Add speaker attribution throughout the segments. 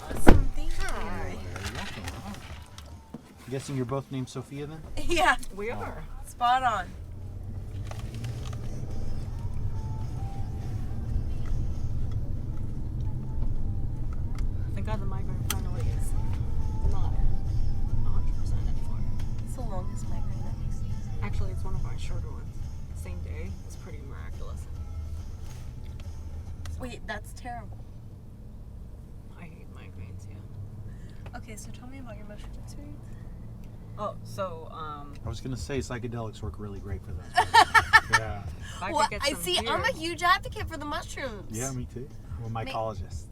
Speaker 1: Awesome, thank you.
Speaker 2: Very welcome. I'm guessing you're both named Sophia then?
Speaker 1: Yeah,
Speaker 3: We are.
Speaker 1: spot on.
Speaker 3: Thank God the migraine finally is not 100% anymore.
Speaker 1: It's the longest migraine I've seen.
Speaker 3: Actually, it's one of my shorter ones. Same day. It's pretty miraculous.
Speaker 1: Wait, that's terrible.
Speaker 3: I hate migraines, yeah.
Speaker 1: Okay, so tell me about your mushroom experience.
Speaker 3: Oh, so,
Speaker 2: I was going to say psychedelics work really great for that. Yeah.
Speaker 3: if I
Speaker 1: Well,
Speaker 3: could get
Speaker 1: I
Speaker 3: some
Speaker 1: see.
Speaker 3: beer,
Speaker 1: I'm a huge advocate for the mushrooms.
Speaker 2: Yeah, me too. I'm a mycologist.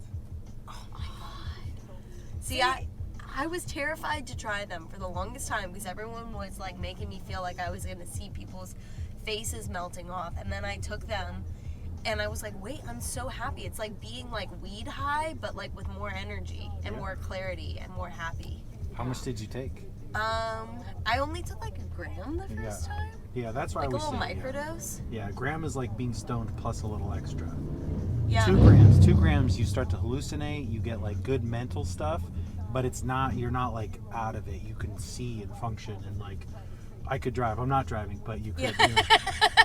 Speaker 1: Oh my god. See, I was terrified to try them for the longest time because everyone was like making me feel like I was going to see people's faces melting off, and then I took them and I was like, wait, I'm so happy. It's like being like weed high, but like with more energy and more clarity and more happy.
Speaker 2: How much did you take?
Speaker 1: I only took like a gram the first time.
Speaker 2: Yeah, that's why
Speaker 1: Like
Speaker 2: I
Speaker 1: a
Speaker 2: was
Speaker 1: little
Speaker 2: saying.
Speaker 1: microdose.
Speaker 2: Yeah, a gram is like being stoned plus a little extra.
Speaker 1: Yeah.
Speaker 2: 2 grams. 2 grams, you start to hallucinate. You get like good mental stuff, but it's not. You're not like out of it. You can see and function and like. I could drive. I'm not driving, but you could. You know.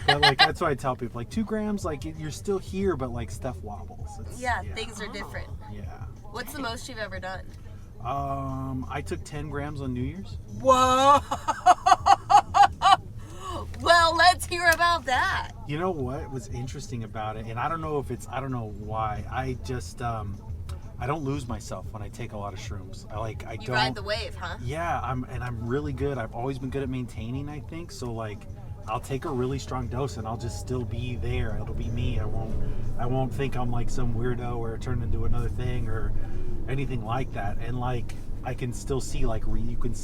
Speaker 2: But like that's why I tell people like 2 grams, like you're still here, but like stuff wobbles.
Speaker 1: Yeah, things are different.
Speaker 2: Yeah.
Speaker 1: What's the most you've ever done?
Speaker 2: I took 10 grams on New Year's.
Speaker 1: Whoa! Well, let's hear about that.
Speaker 2: You know what was interesting about it, and I don't know why. I just I don't lose myself when I take a lot of shrooms. I
Speaker 1: You
Speaker 2: don't
Speaker 1: ride the wave, huh?
Speaker 2: Yeah, I'm really good. I've always been good at maintaining, I think. So like I'll take a really strong dose and I'll just still be there. It'll be me. I won't think I'm like some weirdo or turn into another thing or anything like that. And like I can still see like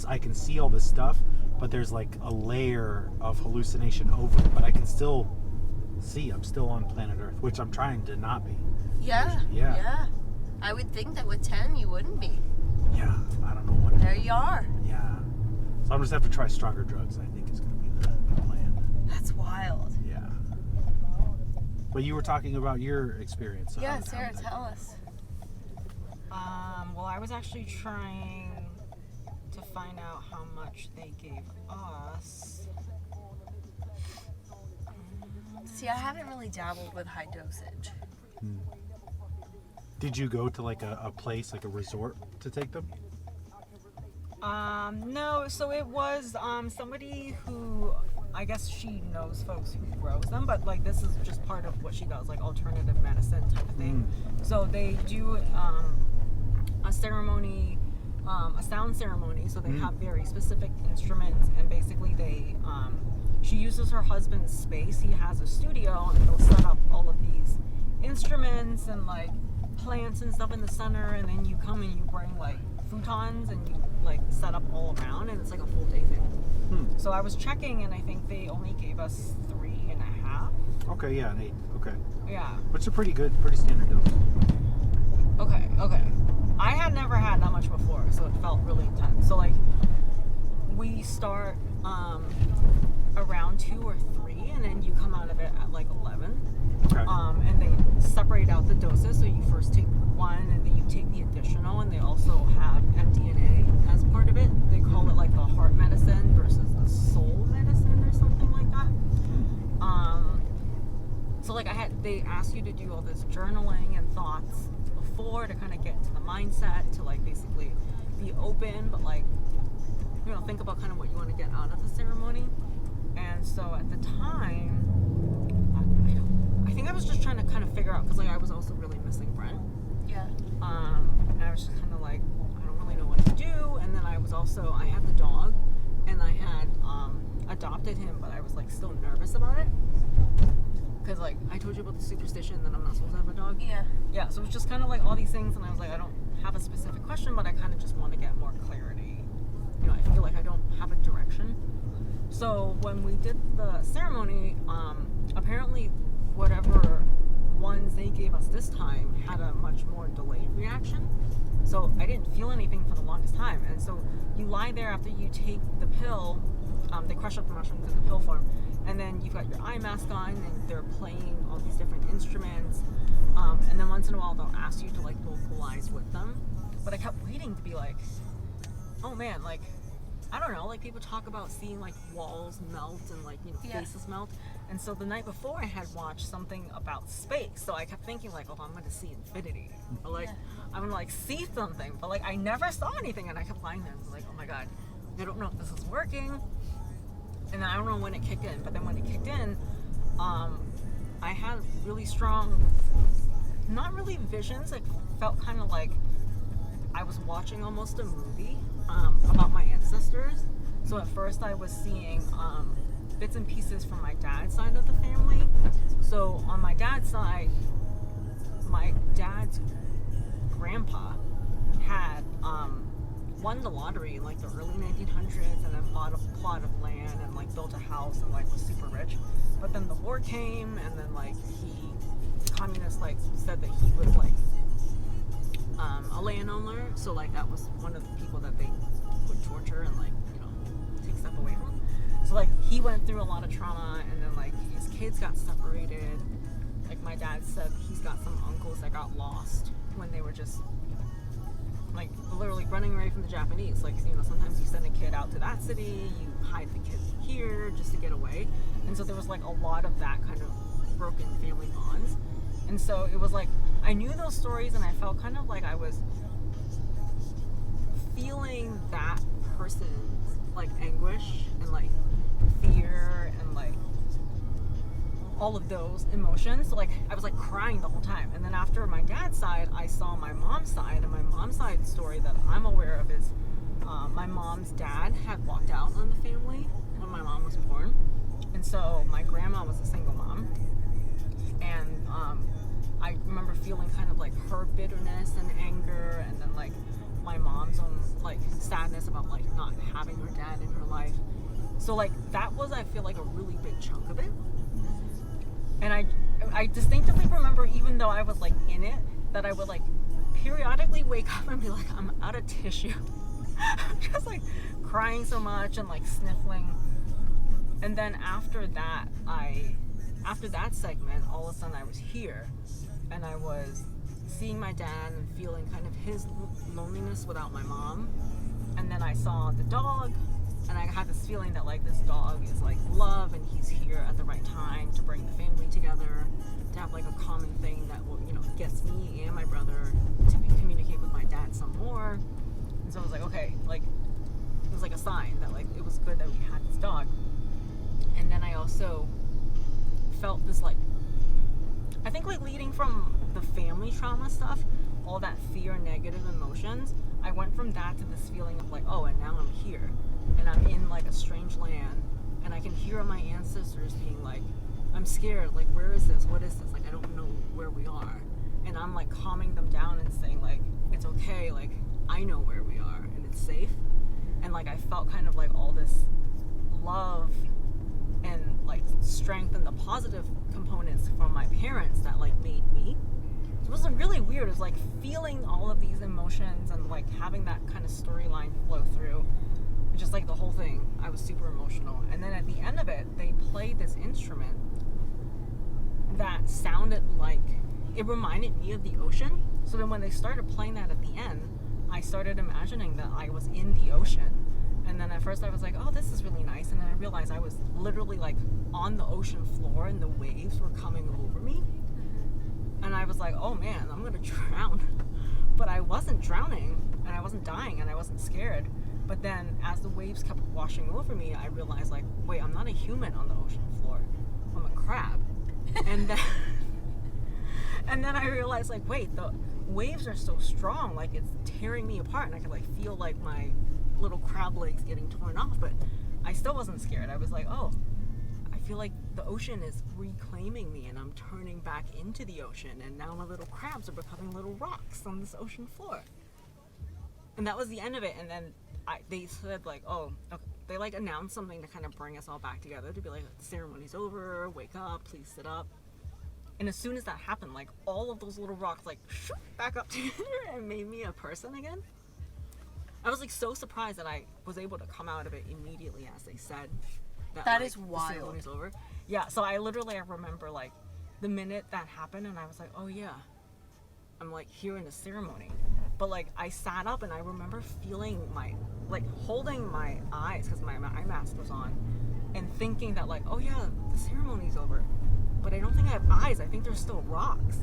Speaker 2: I can see all this stuff, but there's like a layer of hallucination over it. But I can still see. I'm still on planet Earth, which I'm trying to not be.
Speaker 1: Yeah. I would think that with 10 you wouldn't be.
Speaker 2: Yeah, I don't know what.
Speaker 1: There you are.
Speaker 2: Yeah. So I'm just have to try stronger drugs. I think is going to be the plan.
Speaker 1: That's wild.
Speaker 2: Yeah. But you were talking about your experience. So
Speaker 1: Yeah, Sarah, tell us.
Speaker 3: well, I was actually trying to find out how much they gave us.
Speaker 1: See, I haven't really dabbled with high dosage.
Speaker 2: Did you go to like a place, like a resort, to take them?
Speaker 3: No, so it was somebody who, I guess she knows folks who grows them, but like this is just part of what she does, like alternative medicine type of thing. So they do a ceremony, a sound ceremony, so they have very specific instruments, and basically they, she uses her husband's space. He has a studio, and they'll set up all of these instruments and like plants and stuff in the center, and then you come and you bring like futons and you like set up all around, and it's like a full day thing. So I was checking, and I think they only gave us 3.5.
Speaker 2: Okay, yeah, an 8. Okay.
Speaker 3: Yeah.
Speaker 2: Which is pretty standard dose.
Speaker 3: Okay. I had never had that much before, so it felt really intense. So like we start around 2 or 3, and then you come out of it at like 11.
Speaker 2: Okay.
Speaker 3: And they separate out the doses, so you first take one and then you take the additional, and they also have MDMA as part of it. They call it like the heart medicine versus the soul medicine or something like that. So like they ask you to do all this journaling and thoughts before to kind of get into the mindset to like basically be open, but like, you know, think about kind of what you want to get out of the ceremony. And so at the time, I think I was just trying to kind of figure out, because like I was also really missing Brent.
Speaker 1: Yeah.
Speaker 3: And I was just kind of like, I don't really know what to do. And then I had the dog, and I had adopted him, but I was like still nervous about it. Because like I told you about the superstition that I'm not supposed to have a dog. Yeah, so it was just kind of like all these things, and I was like, I don't have a specific question, but I kind of just want to get more clarity. You know, I feel like I don't have a direction. So when we did the ceremony, apparently whatever ones they gave us this time had a much more delayed reaction. So I didn't feel anything for the longest time. And so you lie there after you take the pill, they crush up the mushrooms in the pill form, and then you've got your eye mask on, and they're playing all these different instruments. And then once in a while they'll ask you to like vocalize with them. But I I kept waiting to be like, oh man, like, I don't know, like people talk about seeing like walls melt and like, you know, faces melt. And so the night before I had watched something about space. So I kept thinking like, oh, I'm going to see infinity. Or like, I'm going to like see something. But like, I never saw anything. And I kept lying there and was like, oh my God, I don't know if this is working. And I don't know when it kicked in. But then when it kicked in, I had really strong, not really visions. It felt kind of like I was watching almost a movie about my ancestors. So at first I was seeing bits and pieces from my dad's side of the family. So on my dad's side, my dad's grandpa had won the lottery in like the early 1900s and then bought a plot of land and like built a house and like was super rich. But then the war came and then like the communists like said that he was like a landowner. So like that was one of the people that they would torture and like, you know, take stuff away from. So like he went through a lot of trauma and then like his kids got separated. Like my dad said he's got some uncles that got lost when they were just like literally running away from the Japanese. Like, you know, sometimes you send a kid out to that city, you hide the kid here just to get away. And so there was like a lot of that kind of broken family bonds. And so it was like, I knew those stories and I felt kind of like I was feeling that person's like anguish and like fear and like all of those emotions. So like I was like crying the whole time. And then after my dad's side, I saw my mom's side, and my mom's side story that I'm aware of is my mom's dad had walked out on the family when my mom was born. And so my grandma was a single mom. And I remember feeling kind of like her bitterness and anger, and then like my mom's own like sadness about like not having her dad in her life. So like that was, I feel like, a really big chunk of it. And I distinctively remember, even though I was like in it, that I would like periodically wake up and be like, I'm out of tissue. Just like crying so much and like sniffling. And then after that segment, all of a sudden I was here and I was seeing my dad and feeling kind of his loneliness without my mom. And then I saw the dog, and I had this feeling that like this dog is like love, and he's here at the right time to bring the family together, to have like a common thing that will, you know, gets me and my brother to communicate with my dad some more. And so I was like, okay, like it was like a sign that like it was good that we had this dog. And then I also felt this like, I think like leading from the family trauma stuff, all that fear and negative emotions, I went from that to this feeling of like, oh, and now I'm here and I'm in like a strange land, and I can hear my ancestors being like, I'm scared, like where is this, what is this, like I don't know where we are. And I'm like calming them down and saying like, it's okay, like I know where we are and it's safe. And like I felt kind of like all this love and like strength and the positive components from my parents that like made me. It was really weird. It was like feeling all of these emotions and like having that kind of storyline flow through. Just like the whole thing, I was super emotional. And then at the end of it, they played this instrument that sounded like, it reminded me of the ocean. So then when they started playing that at the end, I started imagining that I was in the ocean. And then at first I was like, oh, this is really nice. And then I realized I was literally like on the ocean floor and the waves were coming over me. And I was like, oh man, I'm gonna drown. But I wasn't drowning, and I wasn't dying, and I wasn't scared. But then as the waves kept washing over me, I realized like, wait, I'm not a human on the ocean floor. I'm a crab. And then I realized like, wait, the waves are so strong, like it's tearing me apart, and I could like feel like my little crab legs getting torn off, but I still wasn't scared. I was like, oh, I feel like the ocean is reclaiming me and I'm turning back into the ocean, and now my little crabs are becoming little rocks on this ocean floor. And that was the end of it. And then they said like, oh, okay. They like announced something to kind of bring us all back together, to be like, the ceremony's over, wake up, please sit up. And as soon as that happened, like all of those little rocks like shoop back up together and made me a person again. I was like so surprised that I was able to come out of it immediately as they said that like,
Speaker 1: is wild.
Speaker 3: The ceremony's over. Yeah, so I remember like the minute that happened, and I was like, oh yeah, I'm like here in the ceremony. But like I sat up and I remember feeling holding my eyes because my eye mask was on, and thinking that like, oh yeah, the ceremony's over, but I don't think I have eyes. I think there's still rocks.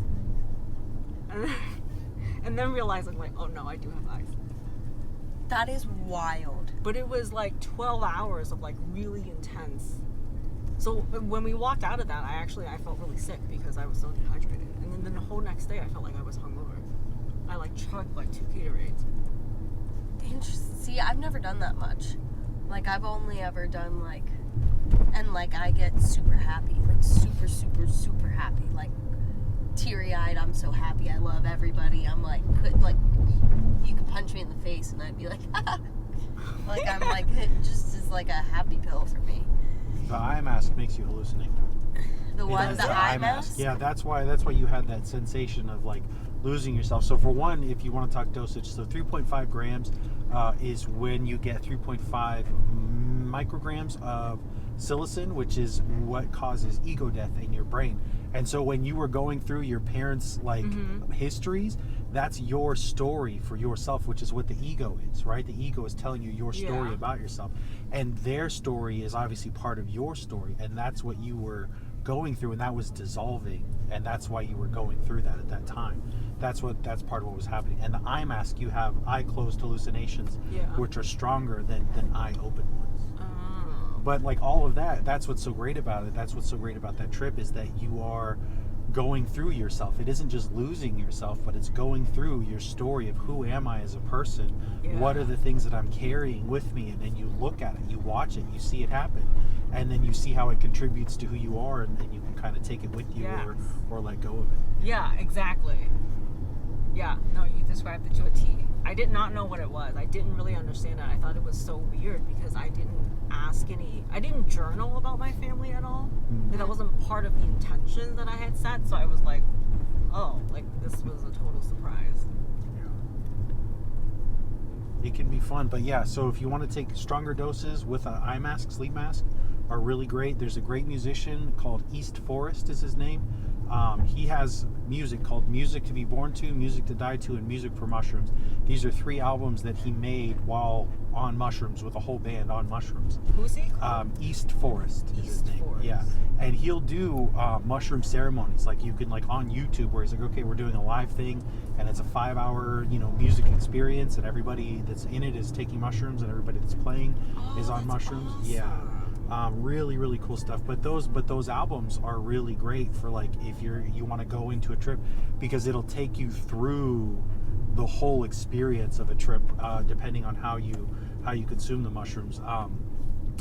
Speaker 3: And then realizing like, oh no, I do have eyes.
Speaker 1: That is wild.
Speaker 3: But it was like 12 hours of like really intense. So when we walked out of that, I felt really sick because I was so dehydrated. And then the whole next day I felt like I was hungover. I like chugged like 2 Gatorades.
Speaker 1: Interesting. See, I've never done that much. Like I've only ever done like, and like I get super happy, like super, super, super happy. Like teary-eyed, I'm so happy, I love everybody. I'm like, you could punch me in the face and I'd be like, like I'm like, it just is like a happy pill for me.
Speaker 2: The eye mask makes you hallucinate.
Speaker 1: The what? The eye mask?
Speaker 2: Yeah, that's why you had that sensation of like losing yourself. So for one, if you want to talk dosage, so 3.5 grams is when you get 3.5 micrograms of psilocin, which is what causes EgoDeath in your brain. And so when you were going through your parents' like histories, that's your story for yourself, which is what the ego is, right? The ego is telling you your story about yourself, and their story is obviously part of your story, and that's what you were going through, and that was dissolving, and that's why you were going through that at that time. That's part of what was happening. And the eye mask, you have eye closed hallucinations, which are stronger than eye open ones. But like all of that, that's what's so great about it. That's what's so great about that trip, is that you are going through yourself. It isn't just losing yourself, but it's going through your story of who am I as a person? What are the things that I'm carrying with me? And then you look at it, you watch it, you see it happen, and then you see how it contributes to who you are, and then you can kind of take it with you or let go of it.
Speaker 3: Yeah, exactly. Yeah, no, you described it to a T. I did not know what it was. I didn't really understand it. I thought it was so weird because I didn't journal about my family at all. Like, that wasn't part of the intention that I had set, so I was like, oh, like this was a total surprise.
Speaker 2: It can be fun, but yeah, so if you want to take stronger doses with an eye mask, sleep mask, are really great. There's a great musician called East Forest is his name. He has music called Music to Be Born To, Music to Die To, and Music for Mushrooms. These are 3 albums that he made while on mushrooms, with a whole band on mushrooms.
Speaker 3: Who's he?
Speaker 2: East Forest is his name.
Speaker 3: Forest.
Speaker 2: Yeah, and he'll do mushroom ceremonies. Like you can like on YouTube, where he's like, okay, we're doing a live thing, and it's a 5-hour music experience, and everybody that's in it is taking mushrooms, and everybody that's playing is on mushrooms.
Speaker 3: Awesome.
Speaker 2: Yeah. Really, really cool stuff. But those albums are really great for like if you want to go into a trip, because it'll take you through the whole experience of a trip, depending on how you consume the mushrooms.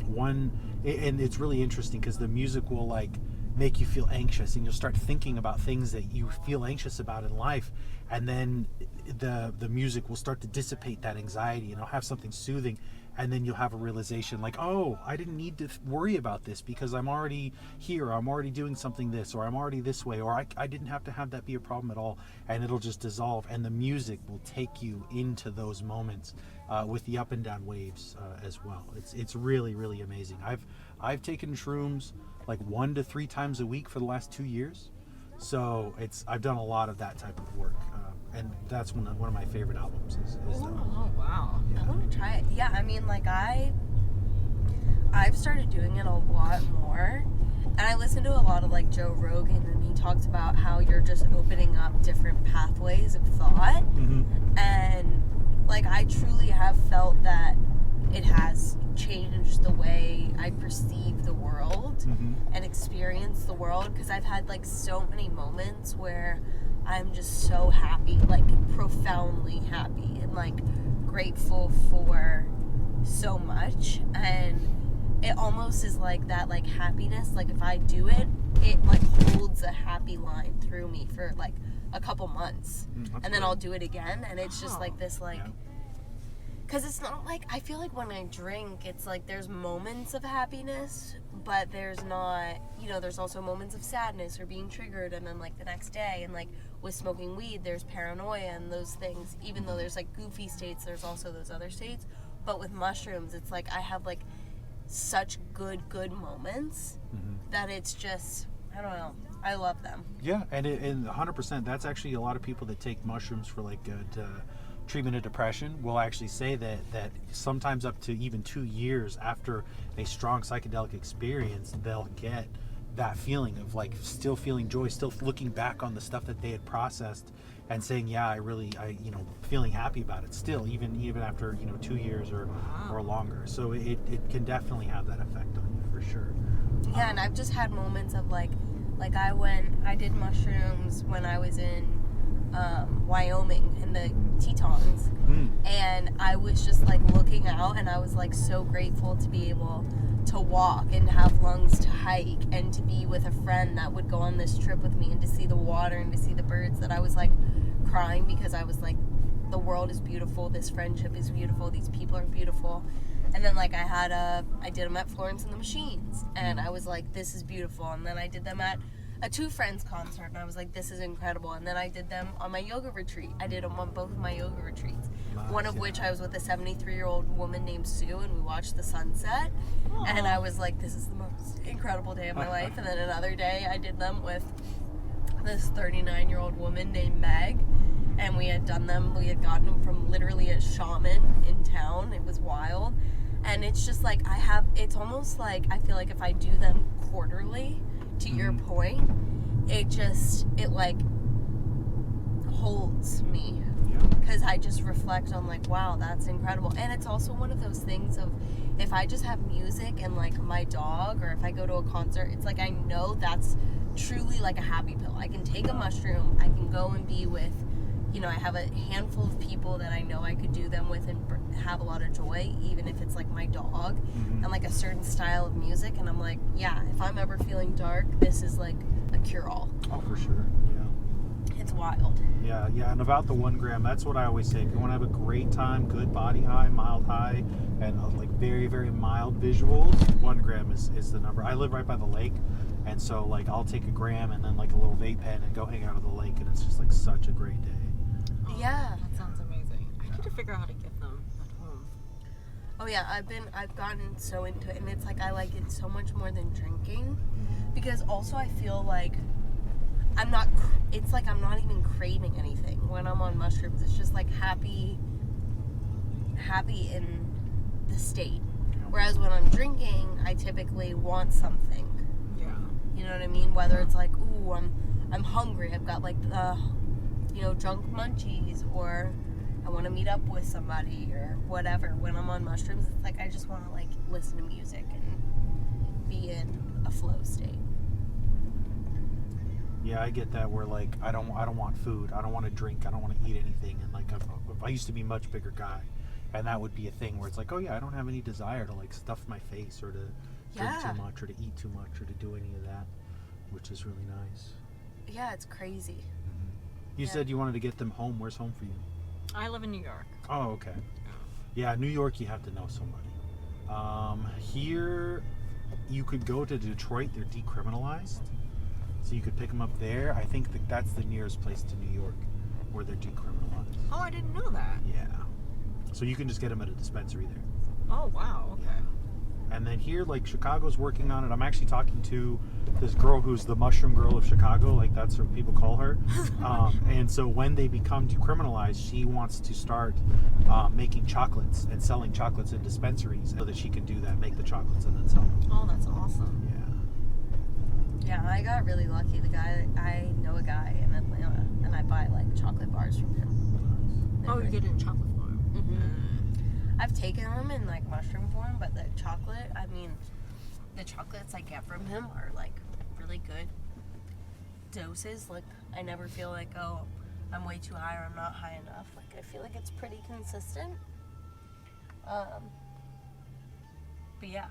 Speaker 2: And it's really interesting because the music will like make you feel anxious, and you'll start thinking about things that you feel anxious about in life, and then the music will start to dissipate that anxiety, and it'll have something soothing. And then you'll have a realization like, oh, I didn't need to worry about this because I'm already here, I'm already doing something this, or I'm already this way, or I didn't have to have that be a problem at all. And it'll just dissolve, and the music will take you into those moments with the up and down waves as well. It's really, really amazing. I've taken shrooms like 1 to 3 times a week for the last 2 years. So I've done a lot of that type of work. And that's one of my favorite albums.
Speaker 3: Oh wow!
Speaker 1: Yeah. I want to try it. Yeah, I mean, like I've started doing it a lot more, and I listen to a lot of like Joe Rogan, and he talks about how you're just opening up different pathways of thought, and like I truly have felt that it has changed the way I perceive the world and experience the world, because I've had like so many moments where I'm just so happy, like profoundly happy, and like grateful for so much, and it almost is like that, like happiness, like if I do it, it like holds a happy line through me for like a couple months, and then I'll do it again, and it's just like this, like, because it's not like, I feel like when I drink, it's like there's moments of happiness, but there's not, there's also moments of sadness or being triggered, and then like the next day, and like with smoking weed, there's paranoia and those things. Even though there's like goofy states, there's also those other states. But with mushrooms, it's like I have like such good moments that it's just, I don't know, I love them.
Speaker 2: Yeah, and 100%, that's actually a lot of people that take mushrooms for like treatment of depression will actually say that sometimes up to even 2 years after a strong psychedelic experience, they'll get that feeling of like still feeling joy, still looking back on the stuff that they had processed and saying, yeah, I feeling happy about it still, even after 2 years or longer. So it can definitely have that effect on you for sure.
Speaker 1: Yeah, and I've just had moments of like I did mushrooms when I was in Wyoming in the Tetons, and I was just like looking out, and I was like so grateful to be able to walk and have lungs to hike and to be with a friend that would go on this trip with me and to see the water and to see the birds, that I was like crying because I was like, the world is beautiful, this friendship is beautiful, these people are beautiful. And then like I did them at Florence and the Machines, and I was like, this is beautiful. And then I did them at a Two Friends concert, and I was like, this is incredible. And then I did them on my yoga retreat. I did them on both of my yoga retreats.
Speaker 2: Nice,
Speaker 1: one of which I was with a 73-year-old woman named Sue, and we watched the sunset. Aww. And I was like, this is the most incredible day of my life. And then another day I did them with this 39-year-old woman named Meg, and we had gotten them from literally a shaman in town. It was wild. And it's just like it's almost like I feel like if I do them quarterly, to your point, it like holds me, because I just reflect on like, wow, that's incredible. And it's also one of those things of, if I just have music and like my dog, or if I go to a concert, it's like I know that's truly like a happy pill. I can take a mushroom, I can go and be with, I have a handful of people that I know I could do them with and have a lot of joy, even if it's like my dog and like a certain style of music. And I'm like, yeah, if I'm ever feeling dark, this is like a cure-all.
Speaker 2: Oh, for sure. Yeah.
Speaker 1: It's wild.
Speaker 2: Yeah. And about the 1 gram, that's what I always say. If you want to have a great time, good body high, mild high, and like very, very mild visuals, 1 gram is the number. I live right by the lake, and so like I'll take a gram and then like a little vape pen and go hang out at the lake, and it's just like such a great day.
Speaker 3: Oh,
Speaker 1: yeah.
Speaker 3: That sounds amazing. I need to figure out how to get them at home.
Speaker 1: Oh yeah, I've gotten so into it, and it's like I like it so much more than drinking, because also I feel like it's like I'm not even craving anything when I'm on mushrooms. It's just like happy in the state. Whereas when I'm drinking, I typically want something.
Speaker 3: Yeah.
Speaker 1: You know what I mean? Whether it's like, ooh, I'm hungry, I've got like the drunk munchies, or I want to meet up with somebody or whatever. When I'm on mushrooms, it's like I just want to like listen to music and be in a flow state.
Speaker 2: Yeah, I get that, where like I don't want food, I don't want to drink, I don't want to eat anything, and like I used to be a much bigger guy, and that would be a thing where it's like, oh yeah, I don't have any desire to like stuff my face or to drink too much or to eat too much or to do any of that, which is really nice.
Speaker 1: Yeah, it's crazy.
Speaker 2: You said you wanted to get them home. Where's home for you?
Speaker 3: I live in New York.
Speaker 2: Oh, okay. Yeah, New York, you have to know somebody. Here, you could go to Detroit. They're decriminalized, so you could pick them up there. I think that's the nearest place to New York where they're decriminalized.
Speaker 3: Oh, I didn't know that.
Speaker 2: Yeah. So you can just get them at a dispensary there.
Speaker 3: Oh, wow. Okay.
Speaker 2: And then here, like, Chicago's working on it. I'm actually talking to this girl who's the mushroom girl of Chicago. Like, that's what people call her. And so when they become decriminalized, she wants to start making chocolates and selling chocolates in dispensaries so that she can do that, make the chocolates and then sell them.
Speaker 3: Oh, that's awesome.
Speaker 1: Yeah, I got really lucky. I know a guy in Atlanta, and I buy, like, chocolate bars from him.
Speaker 3: Oh, you get it in chocolate form.
Speaker 1: I've taken them in like mushroom form, but the chocolate, the chocolates I get from him are like really good doses. Like I never feel like, oh, I'm way too high or I'm not high enough. Like I feel like it's pretty consistent. But yeah,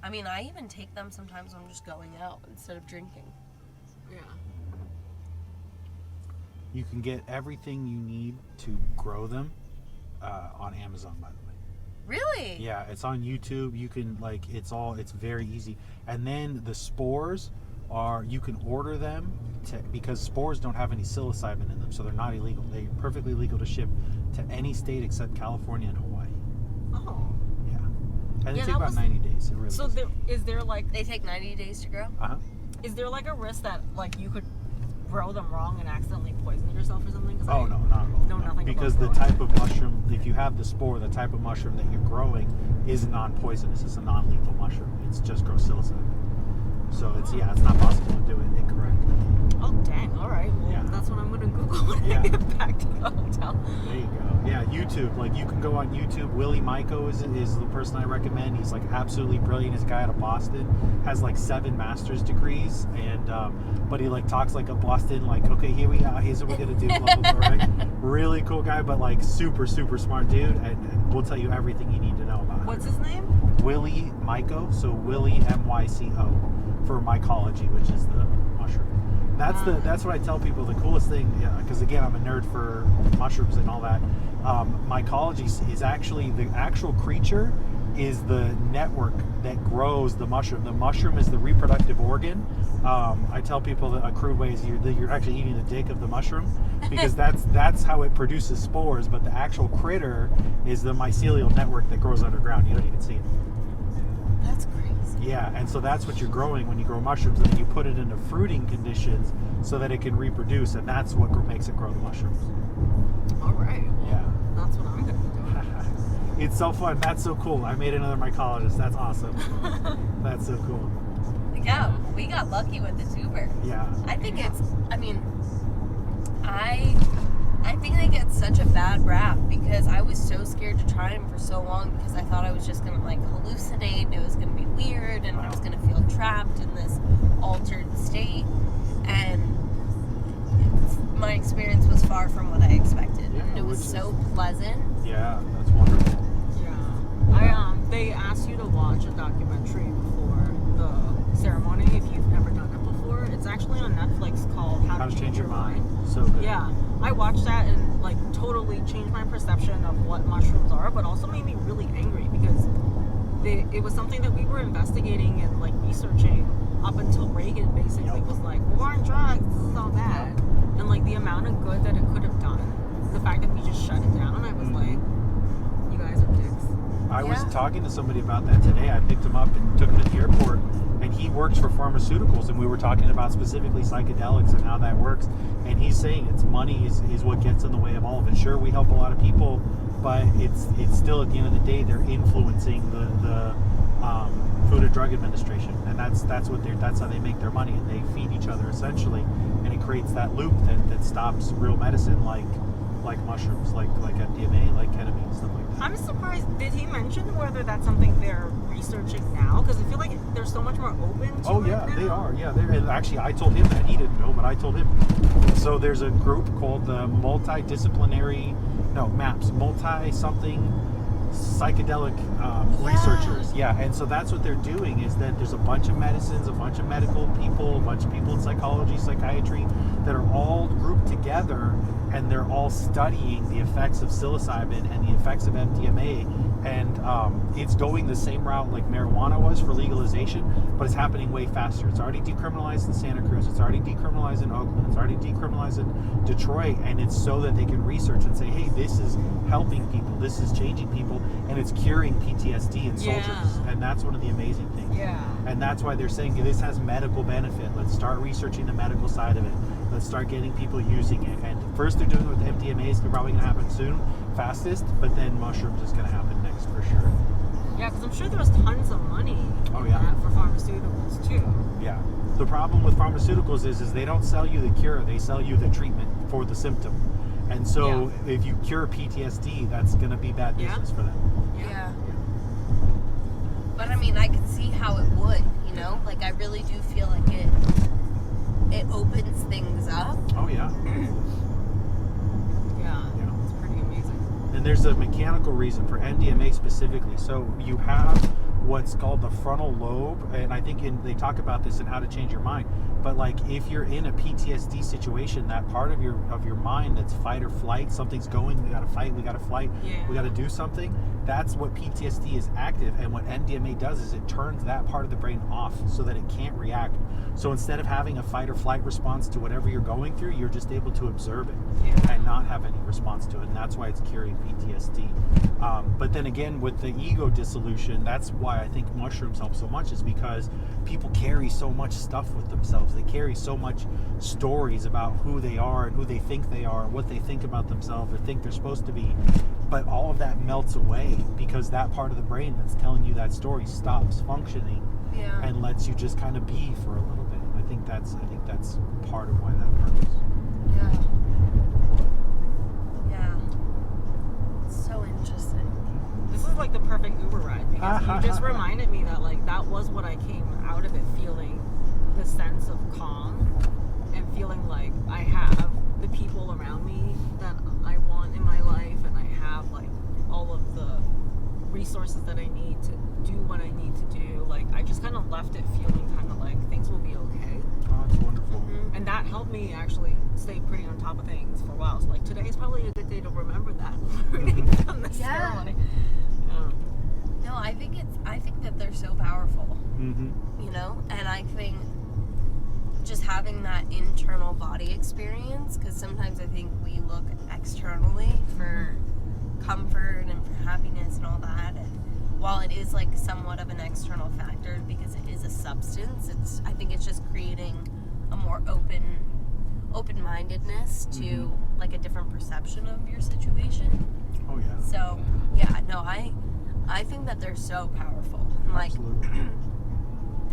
Speaker 1: I even take them sometimes when I'm just going out instead of drinking.
Speaker 3: Yeah.
Speaker 2: You can get everything you need to grow them on Amazon, by the way.
Speaker 1: Really?
Speaker 2: Yeah, it's on YouTube. You can it's very easy. And then the spores you can order them because spores don't have any psilocybin in them, so they're not illegal. They're perfectly legal to ship to any state except California and Hawaii.
Speaker 3: Oh.
Speaker 2: Yeah. And they take about 90 days. It really
Speaker 3: so is there like...
Speaker 1: They take 90 days to grow?
Speaker 2: Uh-huh.
Speaker 3: Is there like a risk that like you could grow them wrong and accidentally poison yourself or something? 'Cause
Speaker 2: Oh,
Speaker 3: I
Speaker 2: no, not at all.
Speaker 3: know nothing
Speaker 2: Because
Speaker 3: about
Speaker 2: the
Speaker 3: growing.
Speaker 2: type of mushroom, if you have the spore, the type of mushroom that you're growing is non-poisonous. It's a non-lethal mushroom. It's just grows psilocybin. So it's not possible to do it incorrectly.
Speaker 3: Oh, dang. All right. Well,
Speaker 2: Yeah.
Speaker 3: that's what I'm going to Google when
Speaker 2: Yeah.
Speaker 3: I get back to the hotel.
Speaker 2: There you go. Yeah, YouTube. Like, you can go on YouTube. Willie Myko is the person I recommend. He's like absolutely brilliant. He's a guy out of Boston, has like 7 master's degrees, and but he like talks like a Boston, like, okay, here we are. Here's what we're gonna do. Blah, blah, blah, right? Really cool guy, but like super smart dude, and we'll tell you everything you need to know about
Speaker 3: What's
Speaker 2: it.
Speaker 3: his name?
Speaker 2: Willie Myko. So Willie MYCO for mycology, which is the mushroom. That's what I tell people. The coolest thing, because again, I'm a nerd for mushrooms and all that. Mycology is actually the actual creature is the network that grows the mushroom. The mushroom is the reproductive organ. I tell people that a crude way is you're actually eating the dick of the mushroom, because that's how it produces spores. But the actual critter is the mycelial network that grows underground. You don't even see it.
Speaker 1: That's crazy.
Speaker 2: Yeah, and so that's what you're growing when you grow mushrooms, and then you put it into fruiting conditions so that it can reproduce, and that's what makes it grow the mushrooms.
Speaker 3: All right. Well,
Speaker 2: Yeah.
Speaker 3: that's what I'm going to be doing.
Speaker 2: It's so fun. That's so cool. I made another mycologist. That's awesome. That's so cool.
Speaker 1: Yeah, we got lucky with the tuber.
Speaker 2: Yeah.
Speaker 1: I think I think they get such a bad rap because I was so scared to try them for so long because I thought I was just gonna like hallucinate and it was gonna be weird and I was gonna feel trapped in this altered state, and my experience was far from what I expected.
Speaker 2: Yeah,
Speaker 1: And it was
Speaker 2: which
Speaker 1: so pleasant.
Speaker 2: Yeah, that's wonderful.
Speaker 3: Yeah. They asked you to watch a documentary before the ceremony if you've never done it before. It's actually on Netflix called How to Change Your Mind.
Speaker 2: So good.
Speaker 3: Yeah. I watched that and like totally changed my perception of what mushrooms are, but also made me really angry because it was something that we were investigating and like researching up until Reagan basically was like, war on drugs, this is all bad. And like the amount of good that it could have done, the fact that we just shut it down, I was like, you guys are dicks.
Speaker 2: I was
Speaker 1: Yeah.
Speaker 2: talking to somebody about that today. I picked him up and took him to the airport, and he works for pharmaceuticals, and we were talking about specifically psychedelics and how that works. And he's saying it's money is what gets in the way of all of it. Sure, we help a lot of people, but it's still at the end of the day they're influencing the Food and Drug Administration, and that's how they make their money, and they feed each other essentially, and it creates that loop that stops real medicine like mushrooms, like MDMA, like ketamine, stuff like that.
Speaker 3: I'm surprised, did he mention whether that's something they're researching now? Because I feel like they're so much more open to
Speaker 2: Oh
Speaker 3: it
Speaker 2: yeah,
Speaker 3: now.
Speaker 2: they are. Yeah, and actually, I told him that. He didn't know, but I told him. So there's a group called the multi-something psychedelic researchers. Yeah, and so that's what they're doing is that there's a bunch of medicines, a bunch of medical people, a bunch of people in psychology, psychiatry that are all grouped together, and they're all studying the effects of psilocybin and the effects of MDMA, and it's going the same route like marijuana was for legalization, but it's happening way faster. It's already decriminalized in Santa Cruz, it's already decriminalized in Oakland, it's already decriminalized in Detroit, and it's so that they can research and say, hey, this is helping people, this is changing people, and it's curing PTSD in soldiers.
Speaker 3: Yeah.
Speaker 2: And that's one of the amazing things.
Speaker 3: Yeah.
Speaker 2: And that's why they're saying this has medical benefit. Let's start researching the medical side of it. Let's start getting people using it. And first they're doing it with MDMA, it's probably going to happen soon, fastest, but then mushrooms is going to happen next for sure.
Speaker 3: Yeah, because I'm sure there's tons of money
Speaker 2: Oh,
Speaker 3: in
Speaker 2: yeah.
Speaker 3: that for pharmaceuticals too.
Speaker 2: Yeah. The problem with pharmaceuticals is they don't sell you the cure, they sell you the treatment for the symptom. And so if you cure PTSD, that's going to be bad
Speaker 3: Yeah.
Speaker 2: business for them.
Speaker 1: Yeah. But I mean, I could see how it would, you know? Like, I really do feel like it opens things up.
Speaker 2: Oh, yeah.
Speaker 3: Yeah, it's pretty amazing.
Speaker 2: And there's a mechanical reason for MDMA specifically. So you have what's called the frontal lobe, and I think they talk about this in How to Change Your Mind. But like if you're in a PTSD situation, that part of your mind that's fight or flight, something's going, we gotta fight, we gotta flight, we gotta do something. That's what PTSD is active, and what MDMA does is it turns that part of the brain off so that it can't react. So instead of having a fight or flight response to whatever you're going through, you're just able to observe it and not have any response to it, and that's why it's curing PTSD. But then again, with the ego dissolution, that's why I think mushrooms help so much, is because people carry so much stuff with themselves. They carry so much stories about who they are and who they think they are, what they think about themselves or think they're supposed to be. But all of that melts away because that part of the brain that's telling you that story stops functioning and lets you just kind of be for a little bit. I think that's part of why that works.
Speaker 1: Yeah. So interesting.
Speaker 3: This is like the perfect Uber ride because you just reminded me that like that was what I came out of it feeling, the sense of calm and feeling like I have the people around me that I want in my life, and I have like all of the resources that I need to do what I need to do. Like I just kind of left it feeling kind of like things will be okay.
Speaker 2: Oh, that's wonderful.
Speaker 1: Mm-hmm.
Speaker 3: And that helped me actually stay pretty on top of things for a while. So like today is probably a good day to remember that from the ceremony.
Speaker 1: No, I think that they're so powerful.
Speaker 2: Mm-hmm.
Speaker 1: You know, and I think just having that internal body experience, because sometimes I think we look externally for comfort and for happiness and all that, and while it is like somewhat of an external factor because it is a substance, I think it's just creating a more open-mindedness to like a different perception of your situation.
Speaker 2: Oh yeah.
Speaker 1: So yeah, no, I think that they're so powerful. And like
Speaker 2: Absolutely.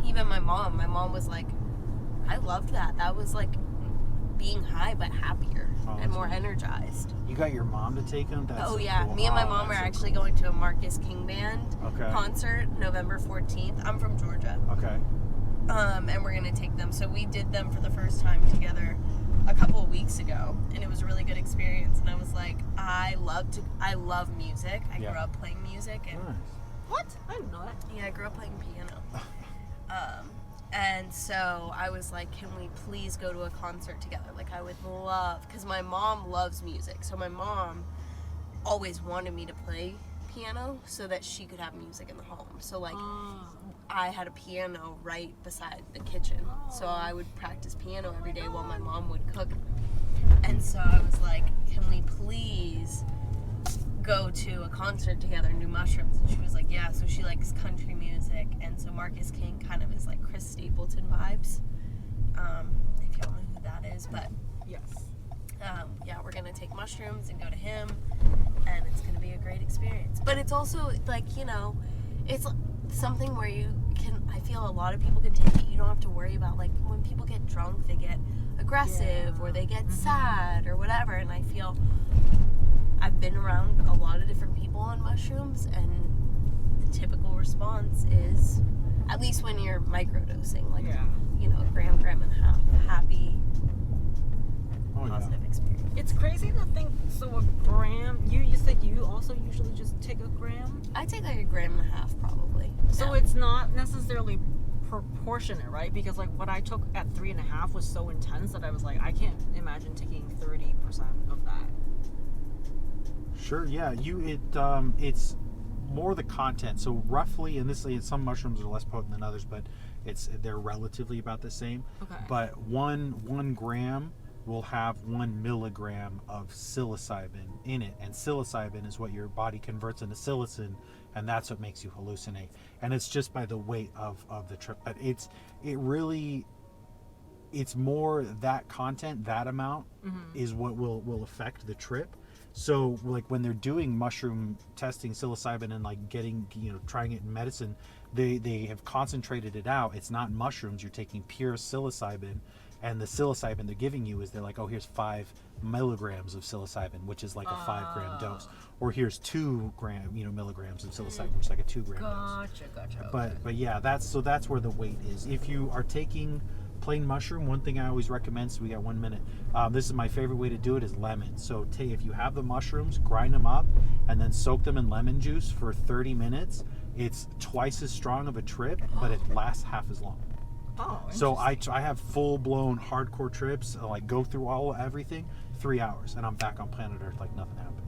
Speaker 1: even my mom was like, I loved that. That was like being high but happier and more energized.
Speaker 2: You got your mom to take them? That's
Speaker 1: Oh
Speaker 2: so
Speaker 1: yeah,
Speaker 2: cool.
Speaker 1: me and my
Speaker 2: Oh,
Speaker 1: mom are
Speaker 2: that's so
Speaker 1: actually
Speaker 2: cool.
Speaker 1: going to a Marcus King Band
Speaker 2: Okay.
Speaker 1: concert November 14th. I'm from Georgia.
Speaker 2: Okay.
Speaker 1: And we're gonna take them. So we did them for the first time together a couple of weeks ago, and it was a really good experience. And I was like, I love music. I grew up playing music, and
Speaker 2: Nice.
Speaker 3: What? I didn't know that.
Speaker 1: yeah, I grew up playing piano. And so I was like, can we please go to a concert together? Like I would love, because my mom loves music. So my mom always wanted me to play piano so that she could have music in the home. So like I had a piano right beside the kitchen. So I would practice piano every day while my mom would cook. And so I was like, can we please go to a concert together and do mushrooms? And she was like, yeah. So she likes country music, and so Marcus King kind of is like Chris Stapleton vibes, if you don't know who that is. But
Speaker 3: Yes.
Speaker 1: yeah, we're gonna take mushrooms and go to him, and it's gonna be a great experience. But it's also like, you know, it's something where you can, I feel a lot of people can take it. You don't have to worry about like when people get drunk, they get aggressive or they get sad or whatever. And I feel I've been around a lot of different people on mushrooms, and the typical response is, at least when you're microdosing, like, you know, gram and a half, happy, positive experience.
Speaker 3: It's crazy to think, so a gram, you said you also usually just take a gram?
Speaker 1: I take like a gram and a half probably.
Speaker 3: So it's not necessarily proportionate, right? Because like what I took at 3.5 was so intense that I was like, I can't imagine taking 30% of that.
Speaker 2: Sure, yeah. It's more the content. So roughly, and some mushrooms are less potent than others, but they're relatively about the same.
Speaker 3: Okay.
Speaker 2: But one gram will have 1 milligram of psilocybin in it, and psilocybin is what your body converts into psilocin, and that's what makes you hallucinate. And it's just by the weight of the trip. But it's more that content, that amount is what will affect the trip. So like when they're doing mushroom testing, psilocybin, and like trying it in medicine, they have concentrated it out. It's not mushrooms. You're taking pure psilocybin, and the psilocybin they're giving you is, they're like, oh, here's 5 milligrams of psilocybin, which is like a 5-gram dose, or here's 2 milligrams of psilocybin, which is like a 2-gram dose.
Speaker 3: Gotcha.
Speaker 2: But yeah, that's where the weight is. If you are taking plain mushroom, one thing I always recommend, so we got 1 minute, this is my favorite way to do it, is lemon. So if you have the mushrooms, grind them up and then soak them in lemon juice for 30 minutes. It's twice as strong of a trip, but it lasts half as long.
Speaker 3: Oh,
Speaker 2: So I have full-blown hardcore trips, like go through everything, 3 hours, and I'm back on planet Earth like nothing happened.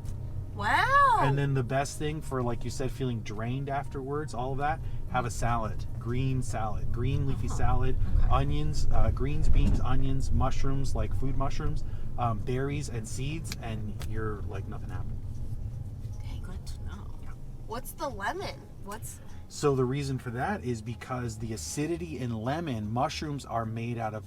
Speaker 1: Wow.
Speaker 2: And then the best thing for, like you said, feeling drained afterwards, all of that, have a salad, green leafy salad, onions, greens, beans, onions, mushrooms, like food mushrooms, berries and seeds, and you're like nothing happened.
Speaker 3: Dang, good to know.
Speaker 1: What's the lemon?
Speaker 2: So the reason for that is because the acidity in lemon, mushrooms are made out of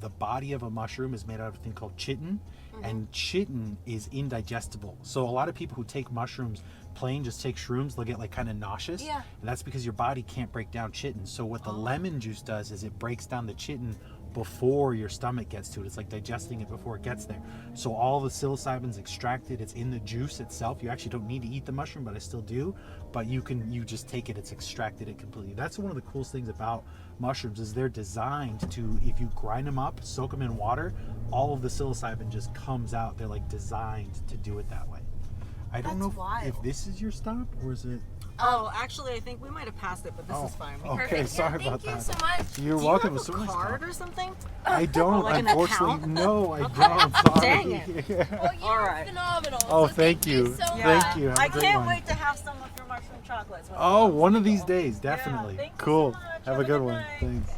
Speaker 2: the body of a mushroom is made out of a thing called chitin, and chitin is indigestible. So a lot of people who take mushrooms plain, just take shrooms, they'll get like kind of nauseous.
Speaker 1: Yeah.
Speaker 2: And that's because your body can't break down chitin. So what the lemon juice does is it breaks down the chitin before your stomach gets to it. It's like digesting it before it gets there. So all the psilocybin's extracted, it's in the juice itself. You actually don't need to eat the mushroom, but I still do. But you just take it, it's extracted it completely. That's one of the coolest things about mushrooms is they're designed to, if you grind them up, soak them in water, all of the psilocybin just comes out. They're like designed to do it that way. I don't
Speaker 1: That's
Speaker 2: know
Speaker 1: wild.
Speaker 2: if this is your stop or is it...
Speaker 3: Oh, actually, I think we might have passed it, but this is fine.
Speaker 2: Okay,
Speaker 1: Perfect.
Speaker 2: sorry
Speaker 1: Yeah,
Speaker 2: about
Speaker 1: thank
Speaker 2: that.
Speaker 1: you so much.
Speaker 2: You're
Speaker 3: Do
Speaker 2: welcome.
Speaker 3: you
Speaker 2: It's
Speaker 3: have
Speaker 2: so
Speaker 3: a
Speaker 2: nice
Speaker 3: card
Speaker 2: talk.
Speaker 3: or something?
Speaker 2: I don't,
Speaker 3: like an
Speaker 2: unfortunately.
Speaker 3: account?
Speaker 2: No, I
Speaker 3: Okay.
Speaker 2: don't. Sorry.
Speaker 3: Dang it.
Speaker 2: Yeah.
Speaker 1: Well, you're
Speaker 3: All right.
Speaker 1: phenomenal.
Speaker 2: Oh,
Speaker 1: so
Speaker 2: thank you.
Speaker 1: so
Speaker 2: Thank
Speaker 1: much.
Speaker 2: you. Have a
Speaker 3: I
Speaker 2: great
Speaker 3: can't
Speaker 2: one.
Speaker 3: wait to have some of your mushroom chocolates.
Speaker 2: Oh, one of these days, definitely.
Speaker 3: thank you so
Speaker 2: Cool.
Speaker 3: much.
Speaker 2: Have a good one.
Speaker 3: night.
Speaker 2: Thanks.